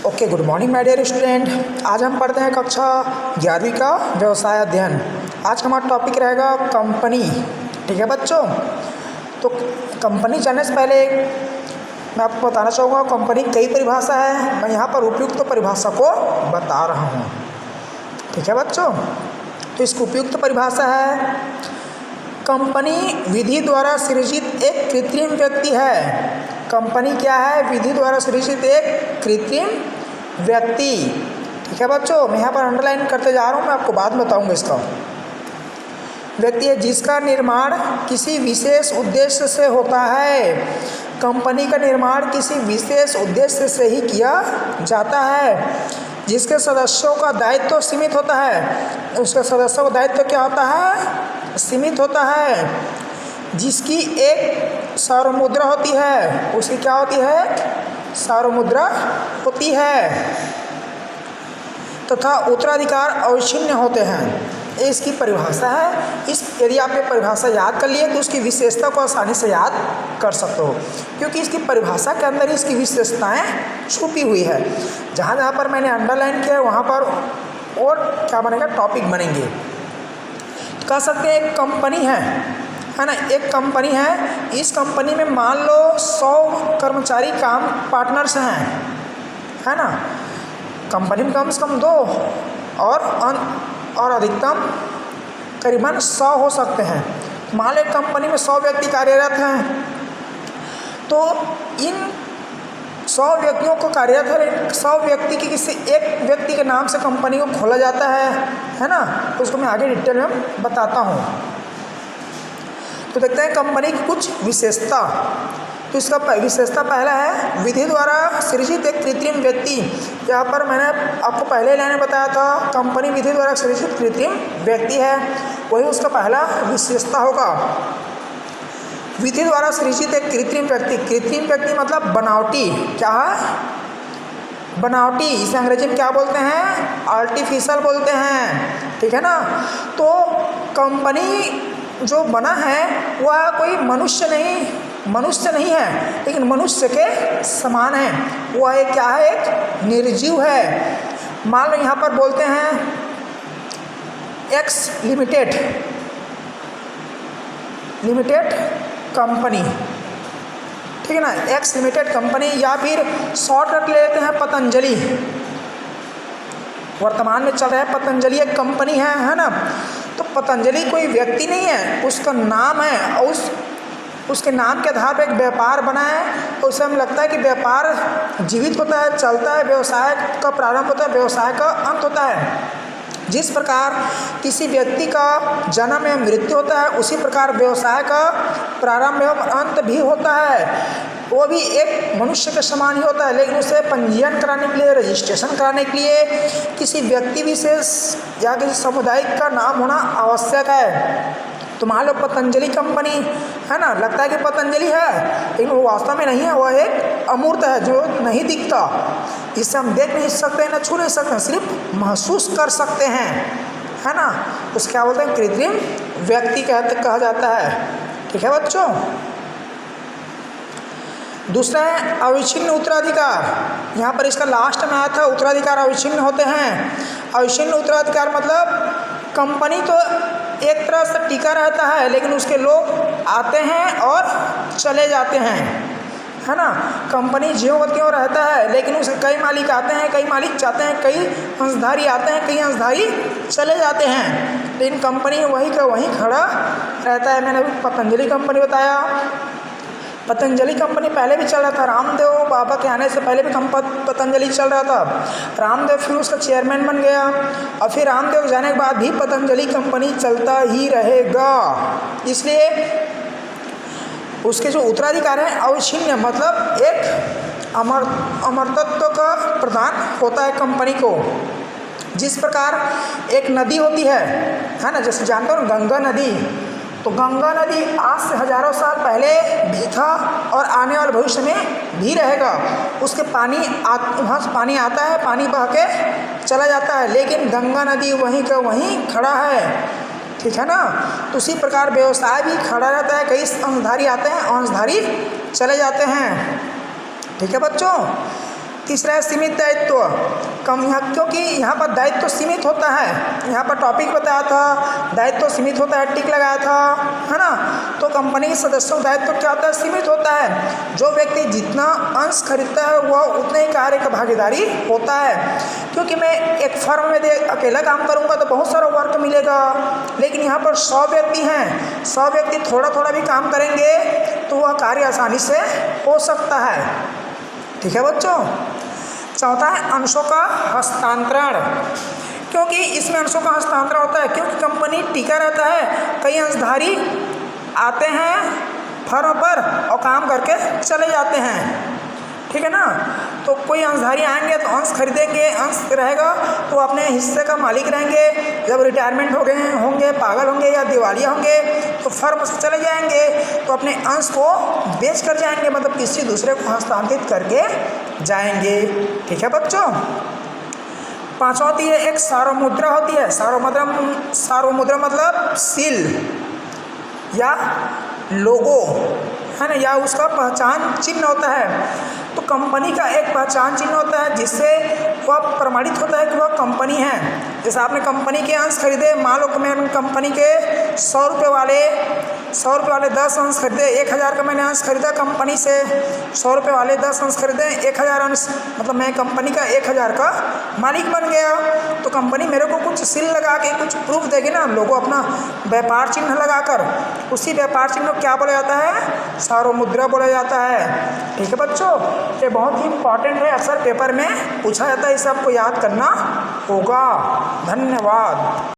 Okay, good morning my dear student. आज हम पढ़ते हैं कक्षा 11वीं का व्यवसाय अध्ययन। आज का हमारा टॉपिक रहेगा कंपनी। ठीक है बच्चों, तो कंपनी जानने से पहले मैं आपको बताना चाहूँगा कंपनी कई परिभाषा है। मैं यहाँ पर उपयुक्त परिभाषा को बता रहा हूँ। ठीक है बच्चों, तो इसकी उपयुक्त परिभाषा है कंपनी विधि द्वारा सृजित एक कृत्रिम व्यक्ति है। कंपनी क्या है? विधि द्वारा सृजित एक कृत्रिम व्यक्ति। ठीक है बच्चों, मैं यहाँ पर अंडरलाइन करते जा रहा हूँ, मैं आपको बाद में बताऊँगा। इसका व्यक्ति है जिसका निर्माण किसी विशेष उद्देश्य से होता है। कंपनी का निर्माण किसी विशेष उद्देश्य से ही किया जाता है। जिसके सदस्यों का दायित्व सीमित होता है। उसके सदस्यों का दायित्व क्या होता है? सीमित होता है। जिसकी एक सार्वमुद्रा होती है। उसकी क्या होती है? सार्वमुद्रा होती है तथा उत्तराधिकार अविच्छिन्न होते हैं। ये इसकी परिभाषा है। यदि आप ये परिभाषा याद कर लिए तो उसकी विशेषता को आसानी से याद कर सकते हो, क्योंकि इसकी परिभाषा के अंदर इसकी विशेषताएं छुपी हुई है। जहाँ जहाँ पर मैंने अंडरलाइन किया वहाँ पर और क्या बनेगा? टॉपिक बनेंगे। तो कह सकते हैं एक कंपनी है ना, एक कंपनी है। इस कंपनी में मान लो 100 कर्मचारी काम पार्टनर्स हैं, है ना। कंपनी में कम से कम 2 और अधिकतम करीबन 100 हो सकते हैं। मान लो कंपनी में 100 व्यक्ति कार्यरत हैं, तो इन 100 व्यक्तियों को कार्यरत है। 100 व्यक्ति की किसी एक व्यक्ति के नाम से कंपनी को खोला जाता है ना। तो उसको मैं आगे डिटेल में बताता हूँ। तो देखते हैं कंपनी की कुछ विशेषता। तो इसका विशेषता पहला है विधि द्वारा सृजित एक कृत्रिम व्यक्ति। यहाँ पर मैंने आपको पहले लाइन बताया था कंपनी विधि द्वारा सृजित कृत्रिम व्यक्ति है, वही उसका पहला विशेषता होगा। विधि द्वारा सृजित एक कृत्रिम व्यक्ति। कृत्रिम व्यक्ति मतलब बनावटी। क्या है? बनावटी। इसे अंग्रेजी में क्या बोलते हैं? आर्टिफिशियल बोलते हैं। ठीक है ना। तो कंपनी जो बना है वह कोई मनुष्य नहीं है, लेकिन मनुष्य के समान है। वह एक क्या है? एक निर्जीव है। मान लो यहाँ पर बोलते हैं एक्स लिमिटेड कंपनी। ठीक है ना, एक्स लिमिटेड कंपनी, या फिर शॉर्ट रख लेते हैं पतंजलि। वर्तमान में चल रहा है पतंजलि एक कंपनी है ना। तो पतंजलि कोई व्यक्ति नहीं है, उसका नाम है और उसके नाम के आधार पर एक व्यापार बना है। तो उससे हमें लगता है कि व्यापार जीवित होता है, चलता है। व्यवसाय का प्रारंभ होता है, व्यवसाय का अंत होता है। जिस प्रकार किसी व्यक्ति का जन्म एवं मृत्यु होता है, उसी प्रकार व्यवसाय का प्रारंभ एवं अंत भी होता है। वो भी एक मनुष्य के समान ही होता है, लेकिन उसे पंजीयन कराने के लिए, रजिस्ट्रेशन कराने के लिए किसी व्यक्ति विशेष या किसी सामुदायिक का नाम होना आवश्यक है। तो मान लो पतंजलि कंपनी है ना, लगता है कि पतंजलि है, लेकिन वो वास्तव में नहीं है। वह एक अमूर्त है जो नहीं दिखता। इससे हम देख नहीं सकते, ना छू नहीं सकते, सिर्फ महसूस कर सकते हैं, है ना। उसे क्या बोलते हैं? कृत्रिम व्यक्ति कहा जाता है। ठीक है बच्चों। दूसरा है अविच्छिन्न उत्तराधिकार। यहाँ पर इसका लास्ट में आया था उत्तराधिकार अविच्छिन्न होते हैं। अविच्छिन्न उत्तराधिकार मतलब कंपनी तो एक तरह से टिका रहता है, लेकिन उसके लोग आते हैं और चले जाते हैं, है ना। कंपनी ज्यों रहता है, लेकिन उसके कई मालिक आते हैं, कई मालिक जाते हैं, कई अंशधारी आते हैं, कई अंशधारी चले जाते हैं, लेकिन कंपनी वहीं का वहीं खड़ा रहता है। मैंने अभी पतंजलि कंपनी बताया। पतंजलि कंपनी पहले भी चल रहा था। रामदेव बाबा के आने से पहले भी पतंजलि चल रहा था। रामदेव फिर उसका चेयरमैन बन गया, और फिर रामदेव जाने के बाद भी पतंजलि कंपनी चलता ही रहेगा। इसलिए उसके जो उत्तराधिकार हैं अविच्छिन्न, मतलब एक अमरत्व का प्रदान होता है कंपनी को। जिस प्रकार एक नदी होती है ना, जैसे जानते हो गंगा नदी। तो गंगा नदी आज से हजारों साल पहले भी था और आने वाले भविष्य में भी रहेगा। उसके वहाँ से पानी आता है, पानी बह के चला जाता है, लेकिन गंगा नदी वहीं का वहीं खड़ा है। ठीक है ना। तो उसी प्रकार व्यवसाय भी खड़ा रहता है। कई अंशधारी आते हैं, अंशधारी चले जाते हैं। ठीक है बच्चों। तीसरा है सीमित दायित्व। कम यहाँ, क्योंकि यहाँ पर दायित्व सीमित होता है। यहाँ पर टॉपिक बताया था, दायित्व सीमित होता है, टिक लगाया था, है ना। तो कंपनी के सदस्यों का दायित्व क्या होता है? सीमित होता है। जो व्यक्ति जितना अंश खरीदता है वह उतने ही कार्य का भागीदारी होता है। क्योंकि मैं एक फर्म में अकेला काम करूँगा तो बहुत सारा वर्क मिलेगा, लेकिन यहाँ पर 100 व्यक्ति हैं, 100 व्यक्ति थोड़ा थोड़ा भी काम करेंगे तो वह कार्य आसानी से हो सकता है। ठीक है बच्चों। चौथा है अंशों का हस्तांतरण। क्योंकि इसमें अंशों का हस्तांतरण होता है, क्योंकि कंपनी टिका रहता है, कई अंशधारी आते हैं फर्म पर और काम करके चले जाते हैं। ठीक है ना। तो कोई अंशधारी आएंगे तो अंश खरीदेंगे, अंश रहेगा तो अपने हिस्से का मालिक रहेंगे। जब रिटायरमेंट हो गए होंगे, पागल होंगे या दिवालिया होंगे तो फर्म से चले जाएंगे तो अपने अंश को बेच कर जाएंगे, मतलब किसी दूसरे को हस्तांतरित करके जाएंगे। ठीक है बच्चों। पांचवा होती है एक सार्वमुद्रा होती है। सार्वमुद्रा मतलब सील या लोगो, है ना, या उसका पहचान चिन्ह होता है। तो कंपनी का एक पहचान चिन्ह होता है जिससे वह प्रमाणित होता है कि वह कंपनी है। जैसे आपने कंपनी के अंश खरीदे, मान लो कि मैंने कंपनी के 100 रुपये वाले 10 अंश खरीदे, 1000 का मैंने अंश खरीदा कंपनी से, 100 रुपये वाले 10 अंश खरीदे, 1000 अंश, मतलब मैं कंपनी का 1000 का मालिक बन गया। तो कंपनी मेरे को कुछ सील लगा के कुछ प्रूफ देगी ना, लोगों अपना व्यापार चिन्ह लगाकर, उसी व्यापार चिन्ह को क्या बोला जाता है? सार्वमुद्रा बोला जाता है। ठीक है बच्चों, ये बहुत ही इंपॉर्टेंट है, अक्सर पेपर में पूछा जाता है, इसे आपको याद करना होगा। धन्यवाद।